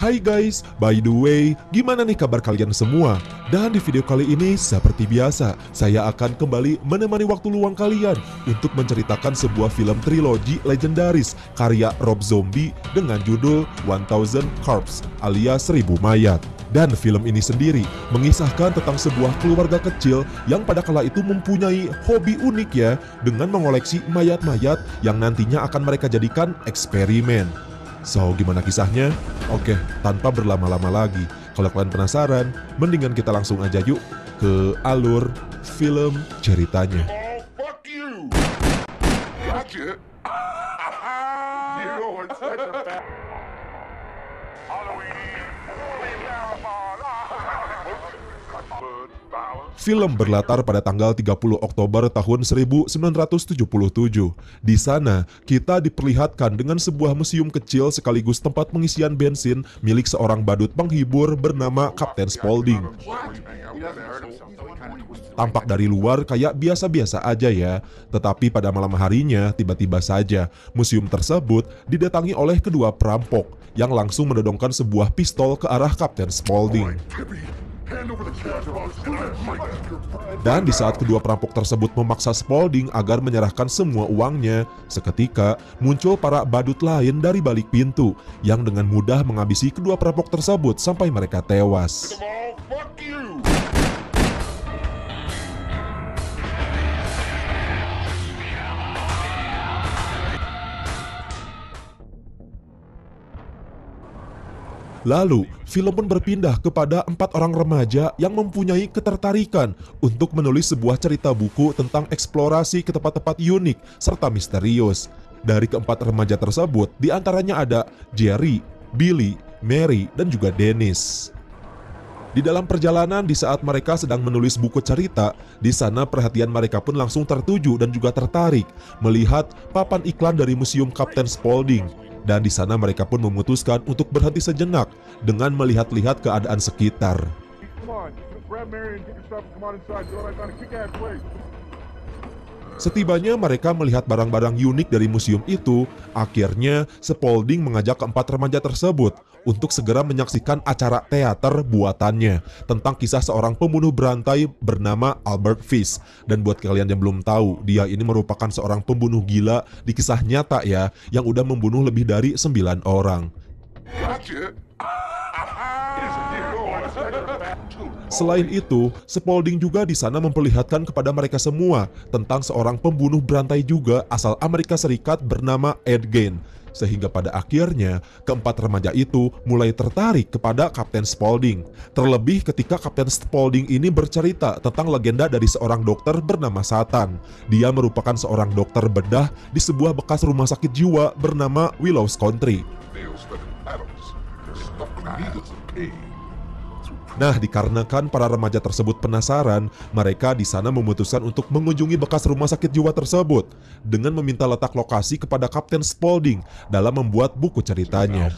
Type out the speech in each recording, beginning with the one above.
Hai guys, by the way, gimana nih kabar kalian semua? Dan di video kali ini, seperti biasa, saya akan kembali menemani waktu luang kalian untuk menceritakan sebuah film trilogi legendaris karya Rob Zombie dengan judul 1000 Corpse alias 1000 Mayat. Dan film ini sendiri mengisahkan tentang sebuah keluarga kecil yang pada kala itu mempunyai hobi unik ya, dengan mengoleksi mayat-mayat yang nantinya akan mereka jadikan eksperimen. So, gimana kisahnya? Oke, tanpa berlama-lama lagi, kalau kalian penasaran, mendingan kita langsung aja yuk ke alur film ceritanya. Oh, fuck you! Gotcha! You know it's such a fat... Halloween! Film berlatar pada tanggal 30 Oktober tahun 1977. Di sana, kita diperlihatkan dengan sebuah museum kecil sekaligus tempat pengisian bensin milik seorang badut penghibur bernama Kapten Spaulding. Tampak dari luar kayak biasa-biasa aja ya, tetapi pada malam harinya tiba-tiba saja museum tersebut didatangi oleh kedua perampok yang langsung menodongkan sebuah pistol ke arah Kapten Spaulding. Dan di saat kedua perampok tersebut memaksa Spaulding agar menyerahkan semua uangnya, seketika muncul para badut lain dari balik pintu yang dengan mudah menghabisi kedua perampok tersebut sampai mereka tewas. Oh, fuck you! Lalu, film pun berpindah kepada 4 orang remaja yang mempunyai ketertarikan untuk menulis sebuah cerita buku tentang eksplorasi ke tempat-tempat unik serta misterius. Dari keempat remaja tersebut, diantaranya ada Jerry, Billy, Mary, dan juga Dennis. Di dalam perjalanan di saat mereka sedang menulis buku cerita, di sana perhatian mereka pun langsung tertuju dan juga tertarik melihat papan iklan dari Museum Kapten Spaulding. Dan di sana mereka pun memutuskan untuk berhenti sejenak dengan melihat-lihat keadaan sekitar. Setibanya mereka melihat barang-barang unik dari museum itu, akhirnya Spaulding mengajak keempat remaja tersebut untuk segera menyaksikan acara teater buatannya tentang kisah seorang pembunuh berantai bernama Albert Fish. Dan buat kalian yang belum tahu, dia ini merupakan seorang pembunuh gila di kisah nyata ya, yang udah membunuh lebih dari 9 orang. Gotcha! Selain itu, Spaulding juga di sana memperlihatkan kepada mereka semua tentang seorang pembunuh berantai juga asal Amerika Serikat bernama Ed Gein. Sehingga pada akhirnya, keempat remaja itu mulai tertarik kepada Kapten Spaulding. Terlebih ketika Kapten Spaulding ini bercerita tentang legenda dari seorang dokter bernama Satan. Dia merupakan seorang dokter bedah di sebuah bekas rumah sakit jiwa bernama Willows Country. Nah, dikarenakan para remaja tersebut penasaran, mereka di sana memutuskan untuk mengunjungi bekas rumah sakit jiwa tersebut dengan meminta letak lokasi kepada Kapten Spaulding dalam membuat buku ceritanya.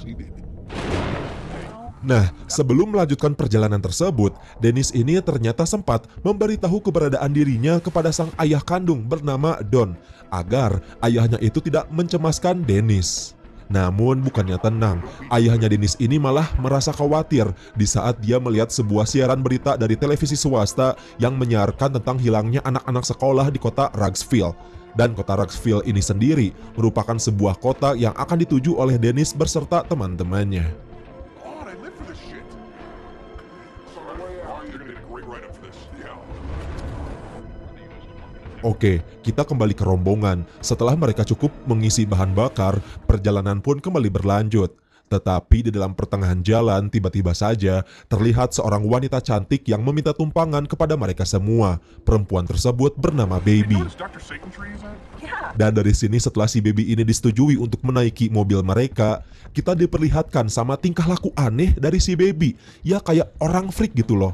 Nah, sebelum melanjutkan perjalanan tersebut, Dennis ini ternyata sempat memberitahu keberadaan dirinya kepada sang ayah kandung bernama Don agar ayahnya itu tidak mencemaskan Dennis. Namun bukannya tenang, ayahnya Dennis ini malah merasa khawatir di saat dia melihat sebuah siaran berita dari televisi swasta yang menyiarkan tentang hilangnya anak-anak sekolah di kota Rugsville. Dan kota Rugsville ini sendiri merupakan sebuah kota yang akan dituju oleh Dennis beserta teman-temannya. Oke, kita kembali ke rombongan. Setelah mereka cukup mengisi bahan bakar, perjalanan pun kembali berlanjut. Tetapi di dalam pertengahan jalan, tiba-tiba saja terlihat seorang wanita cantik yang meminta tumpangan kepada mereka semua. Perempuan tersebut bernama Baby. Dan dari sini setelah si Baby ini disetujui untuk menaiki mobil mereka, kita diperlihatkan sama tingkah laku aneh dari si Baby. Ya kayak orang freak gitu loh.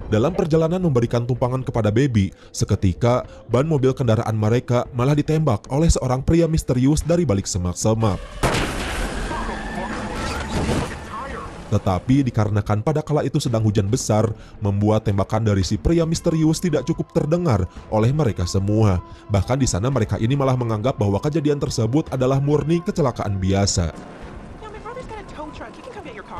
Dalam perjalanan memberikan tumpangan kepada Baby, seketika ban mobil kendaraan mereka malah ditembak oleh seorang pria misterius dari balik semak-semak. Tetapi dikarenakan pada kala itu sedang hujan besar, membuat tembakan dari si pria misterius tidak cukup terdengar oleh mereka semua. Bahkan di sana mereka ini malah menganggap bahwa kejadian tersebut adalah murni kecelakaan biasa.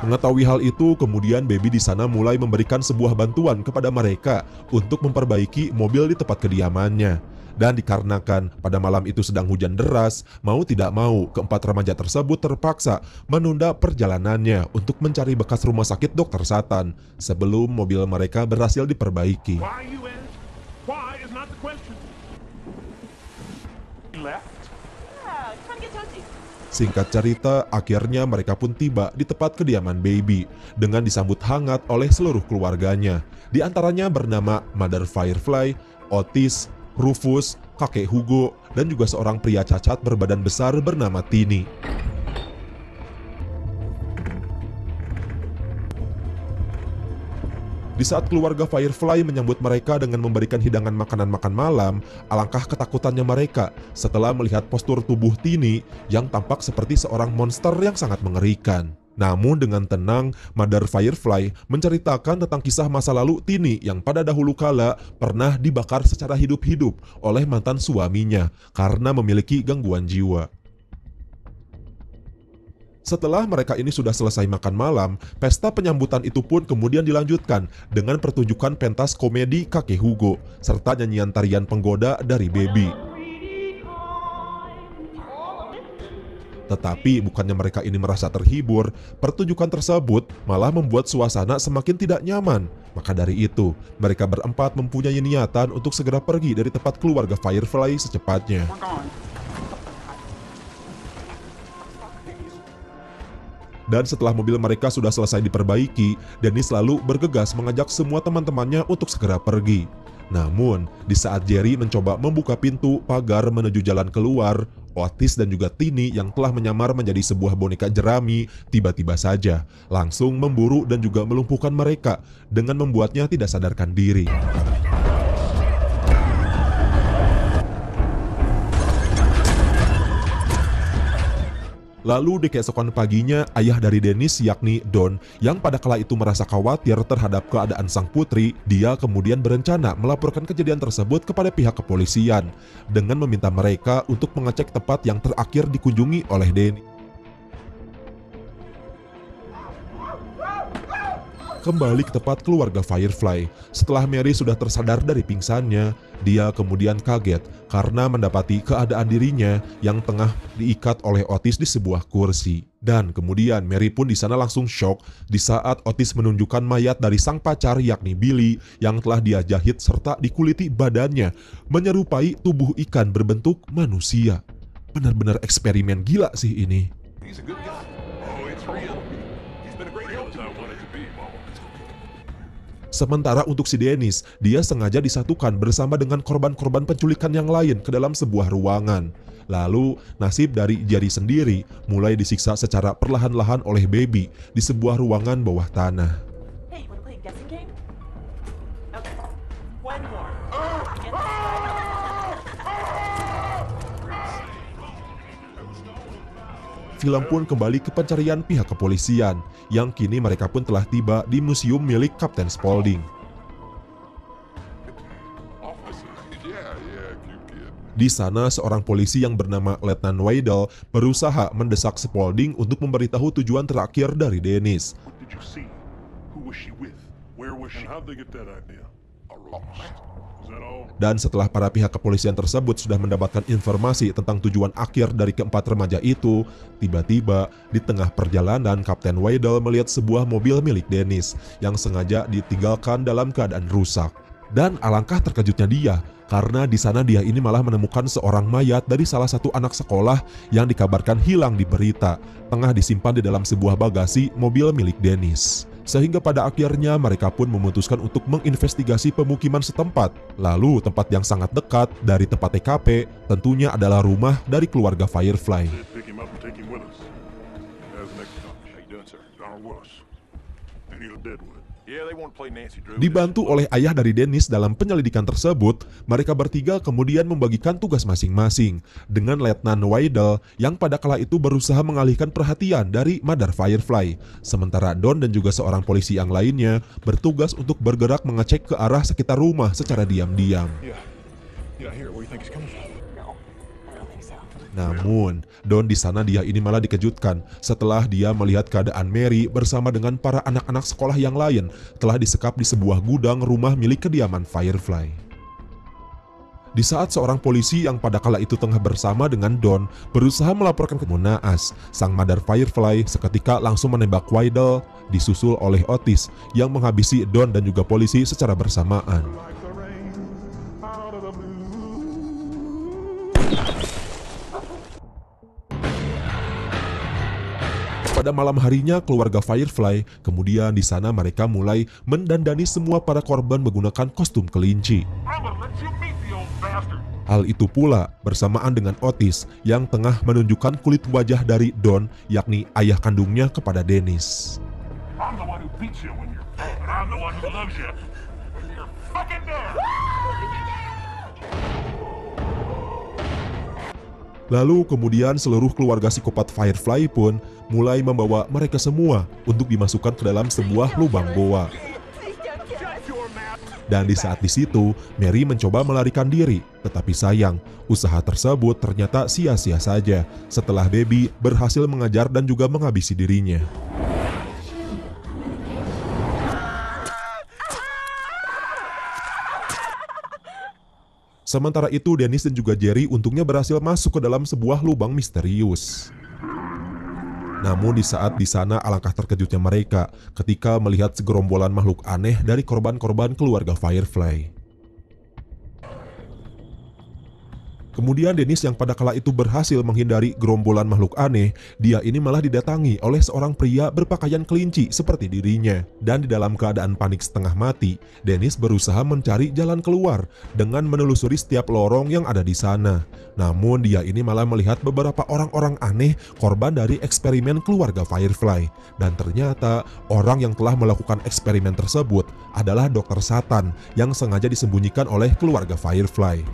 Mengetahui hal itu, kemudian Baby di sana mulai memberikan sebuah bantuan kepada mereka untuk memperbaiki mobil di tempat kediamannya. Dan dikarenakan pada malam itu sedang hujan deras, mau tidak mau keempat remaja tersebut terpaksa menunda perjalanannya untuk mencari bekas rumah sakit Dr. Satan sebelum mobil mereka berhasil diperbaiki. Why, you ask? Why is not the question. He left. Yeah, trying to get toasty. Singkat cerita, akhirnya mereka pun tiba di tempat kediaman Baby dengan disambut hangat oleh seluruh keluarganya. Di antaranya bernama Mother Firefly, Otis, Rufus, kakek Hugo, dan juga seorang pria cacat berbadan besar bernama Tini. Di saat keluarga Firefly menyambut mereka dengan memberikan hidangan makanan makan malam, alangkah ketakutannya mereka setelah melihat postur tubuh Tini yang tampak seperti seorang monster yang sangat mengerikan. Namun dengan tenang, Mother Firefly menceritakan tentang kisah masa lalu Tini yang pada dahulu kala pernah dibakar secara hidup-hidup oleh mantan suaminya karena memiliki gangguan jiwa. Setelah mereka ini sudah selesai makan malam, pesta penyambutan itu pun kemudian dilanjutkan dengan pertunjukan pentas komedi kakek Hugo, serta nyanyian tarian penggoda dari Baby. Tetapi bukannya mereka ini merasa terhibur, pertunjukan tersebut malah membuat suasana semakin tidak nyaman. Maka dari itu, mereka berempat mempunyai niatan untuk segera pergi dari tempat keluarga Firefly secepatnya. Dan setelah mobil mereka sudah selesai diperbaiki, Dennis lalu bergegas mengajak semua teman-temannya untuk segera pergi. Namun, di saat Jerry mencoba membuka pintu pagar menuju jalan keluar, Otis dan juga Tini yang telah menyamar menjadi sebuah boneka jerami tiba-tiba saja langsung memburu dan juga melumpuhkan mereka dengan membuatnya tidak sadarkan diri. Lalu di keesokan paginya, ayah dari Dennis yakni Don yang pada kala itu merasa khawatir terhadap keadaan sang putri, dia kemudian berencana melaporkan kejadian tersebut kepada pihak kepolisian dengan meminta mereka untuk mengecek tempat yang terakhir dikunjungi oleh Dennis. Kembali ke tempat keluarga Firefly. Setelah Mary sudah tersadar dari pingsannya, dia kemudian kaget karena mendapati keadaan dirinya yang tengah diikat oleh Otis di sebuah kursi. Dan kemudian Mary pun di sana langsung shock di saat Otis menunjukkan mayat dari sang pacar yakni Billy yang telah dia jahit serta dikuliti badannya menyerupai tubuh ikan berbentuk manusia. Benar-benar eksperimen gila sih ini. He's a good guy. Oh, it's real. He's been a great help to me. I wanted to be, Mama. Sementara untuk si Dennis, dia sengaja disatukan bersama dengan korban-korban penculikan yang lain ke dalam sebuah ruangan. Lalu, nasib dari Jerry sendiri mulai disiksa secara perlahan-lahan oleh Baby di sebuah ruangan bawah tanah. Hey, you wanna play a guessing game? Okay. One more. Get this right. Film pun kembali ke pencarian pihak kepolisian, yang kini mereka pun telah tiba di museum milik Kapten Spaulding. Di sana, seorang polisi yang bernama Letnan Waddell berusaha mendesak Spaulding untuk memberitahu tujuan terakhir dari Dennis. What did you see? Who was she with? Where was she? And how'd they get that idea? Is that all? Dan setelah para pihak kepolisian tersebut sudah mendapatkan informasi tentang tujuan akhir dari keempat remaja itu, tiba-tiba di tengah perjalanan Kapten Waddell melihat sebuah mobil milik Dennis yang sengaja ditinggalkan dalam keadaan rusak. Dan alangkah terkejutnya dia karena di sana dia ini malah menemukan seorang mayat dari salah satu anak sekolah yang dikabarkan hilang di berita, tengah disimpan di dalam sebuah bagasi mobil milik Dennis. Sehingga pada akhirnya mereka pun memutuskan untuk menginvestigasi pemukiman setempat. Lalu tempat yang sangat dekat dari tempat TKP tentunya adalah rumah dari keluarga Firefly. Pick him up and take him with us. As next time. How you doing, sir? Donald Willis. And he's Deadwood. Yeah, they want to play Nancy Drew. Dibantu oleh ayah dari Dennis dalam penyelidikan tersebut, mereka bertiga kemudian membagikan tugas masing-masing dengan Letnan Waddell yang pada kala itu berusaha mengalihkan perhatian dari Mother Firefly. Sementara Don dan juga seorang polisi yang lainnya bertugas untuk bergerak mengecek ke arah sekitar rumah secara diam-diam. Yeah, here. Where do you think he's coming from? No, I don't think so. Namun, Don di sana dia ini malah dikejutkan setelah dia melihat keadaan Mary bersama dengan para anak-anak sekolah yang lain telah disekap di sebuah gudang rumah milik kediaman Firefly. Di saat seorang polisi yang pada kala itu tengah bersama dengan Don berusaha melaporkan ke Naas, sang Mother Firefly seketika langsung menembak Wydell, disusul oleh Otis yang menghabisi Don dan juga polisi secara bersamaan. Pada malam harinya keluarga Firefly, kemudian di sana mereka mulai mendandani semua para korban menggunakan kostum kelinci. Hal itu pula bersamaan dengan Otis yang tengah menunjukkan kulit wajah dari Don, yakni ayah kandungnya kepada Dennis. Lalu kemudian seluruh keluarga psikopat Firefly pun mulai membawa mereka semua untuk dimasukkan ke dalam sebuah lubang goa. Dan di saat di situ, Mary mencoba melarikan diri, tetapi sayang, usaha tersebut ternyata sia-sia saja setelah Baby berhasil mengajar dan juga menghabisi dirinya. Sementara itu, Dennis dan juga Jerry untungnya berhasil masuk ke dalam sebuah lubang misterius. Namun di saat di sana alangkah terkejutnya mereka ketika melihat segerombolan makhluk aneh dari korban-korban keluarga Firefly. Kemudian Dennis yang pada kala itu berhasil menghindari gerombolan makhluk aneh, dia ini malah didatangi oleh seorang pria berpakaian kelinci seperti dirinya. Dan di dalam keadaan panik setengah mati, Dennis berusaha mencari jalan keluar dengan menelusuri setiap lorong yang ada di sana. Namun dia ini malah melihat beberapa orang-orang aneh korban dari eksperimen keluarga Firefly. Dan ternyata orang yang telah melakukan eksperimen tersebut adalah Dr. Satan yang sengaja disembunyikan oleh keluarga Firefly.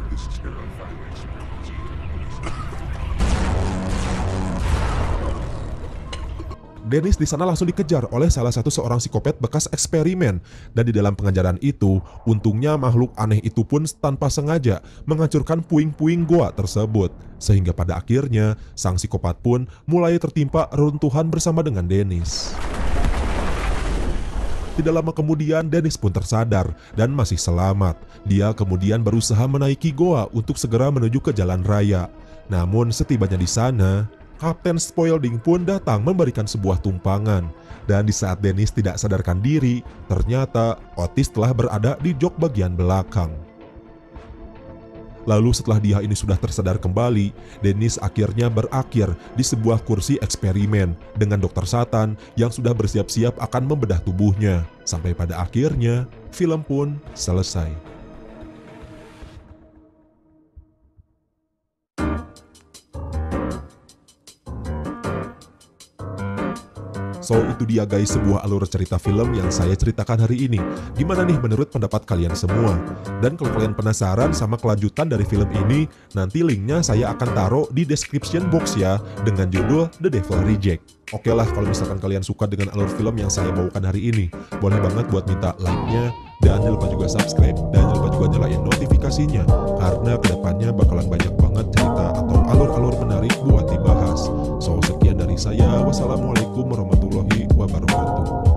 Dennis di sana langsung dikejar oleh salah satu seorang psikopat bekas eksperimen, dan di dalam pengejaran itu, untungnya makhluk aneh itu pun tanpa sengaja menghancurkan puing-puing goa tersebut, sehingga pada akhirnya sang psikopat pun mulai tertimpa reruntuhan bersama dengan Dennis. Tidak lama kemudian Dennis pun tersadar dan masih selamat. Dia kemudian berusaha menaiki goa untuk segera menuju ke jalan raya. Namun setibanya di sana, Kapten Spaulding pun datang memberikan sebuah tumpangan. Dan di saat Dennis tidak sadarkan diri, ternyata Otis telah berada di jok bagian belakang. Lalu setelah dia ini sudah tersadar kembali, Dennis akhirnya berakhir di sebuah kursi eksperimen dengan Dr. Satan yang sudah bersiap-siap akan membedah tubuhnya. Sampai pada akhirnya, film pun selesai. So itu dia guys sebuah alur cerita film yang saya ceritakan hari ini. Gimana nih menurut pendapat kalian semua? Dan kalau kalian penasaran sama kelanjutan dari film ini, nanti linknya saya akan taruh di description box ya, dengan judul The Devil Reject. Oke lah, kalau misalkan kalian suka dengan alur film yang saya bawakan hari ini, boleh banget buat minta like-nya, dan jangan lupa juga subscribe, dan jangan lupa juga nyalain notifikasinya, karena kedepannya bakalan banyak banget cerita atau alur-alur menarik buat dibahas. So sekian dari saya, wassalamualaikum warahmatullahi wabarakatuh.